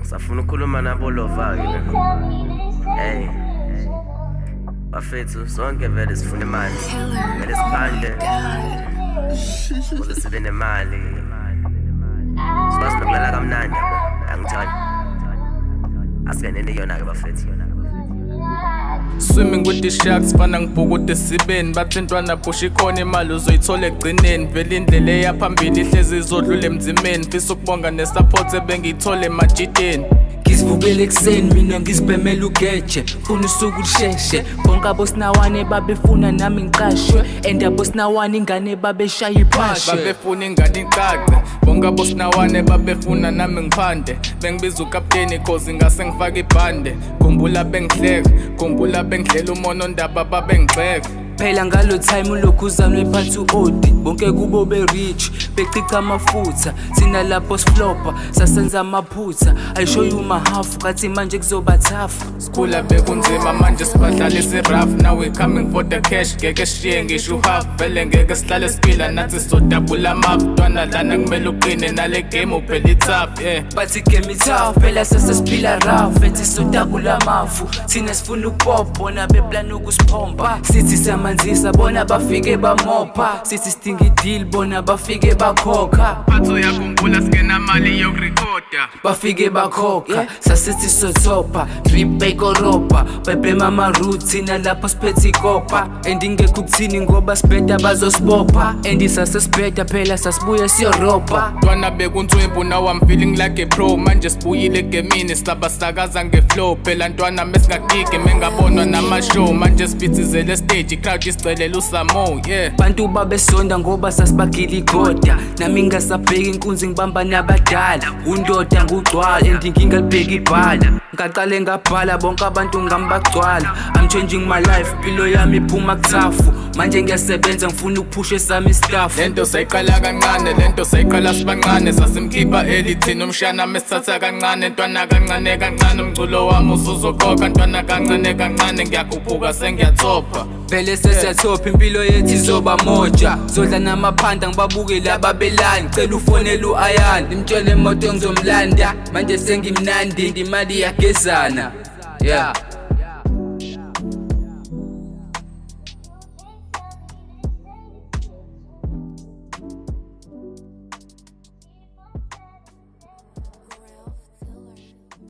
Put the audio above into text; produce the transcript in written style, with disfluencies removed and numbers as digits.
Safuna ukukhuluma nabo lova-ke hey bafethu sonke vele sifuna imali vele siphande ukuze sibe nemali sikwazi nokulala kamnandi angithandi asikenene yona-ke bafethu. Swimming with the sharks fana ngibhukude esibeni bathi ntwana busha ikhona imali uzoyithola egcineni vele indlela eyaphambili ihlezi izodlula emzimeni fisa ukubonga nesupport ebengiyithole emajideni Ngizivukele ekuseni mina ngizibhemela ugeje funa usuku lusheshe bonke abosinawane babefuna nami ngiqashwe and abosinawane ingane babeshaya iphashe babefuna ingane icace bonke abosinawane babefuna nami ngiphande bengibiza ukapteni cause ngase ngifake ibhande khumbula bengidlela umono ndaba babengigxeka phela ngalo time ulokhu uzanwe phansi uodi bonke kubo be rich bechicha amafutha thina lapho siflopa sasenza amaphutha I show you my half kathi manje kuzoba tough sikhula bekunzima manje sibadlalisa rough now we coming for the cash ngeke shiye ngisho half vele ngeke sihlale siphila nathi sodabula amabantwana lana kumele uqine nale game uphela tough yeah bathi game tough phela sesiphila rough ethi sodabula amafu thina sifuna ukupop bona beplan ukusipompa sithi manzisa bona bafike bamopa sithi stingi deal bona bafike bakhokha batho yakhumbula sikena mali yokurecorda bafike bakhokha sasithi sotopa drip bekoropa beblema ama roots ina lapho siphethe ikopa and ingekho ukuthini ngoba sibheda bazosibopha and sasesibheda phela sasibuye siyoropa ntwana bekuntswempu now I'm feeling like a pro manje sibuyile egemini silaba sakaza ngeflow phela ntwana mesingagige mengabonwa namashow manje sibithizele stage crowd isicela usamo yeah bantu babesonda ngoba sasibagila igoda nami ngasabheka inkunzi ngibamba nabadala undoda ngugcwala endinkinga libheka ibhala ngaqale ngabhala bonke abantu ngambagcwala I'm changing my life impilo yami iphuma kuthafu manje ngiyasebenza ngifuna ukuphusha esami staff lento sayiqala kancane lento sayiqala sibancane sasimkhipha elithini umshana mesithatha kancane ntwana kancane umculo wami usuzokhokha ntwana kancane ngiyakhuphuka sengiyathopa vele sesiyathopa impilo yethu izoba moja zodla namaphanda ngibabuke laba belani ngicela ufonele uAyan imtshele imoto ngizomlanda manje sengimnandi ngimali iyagezana yeah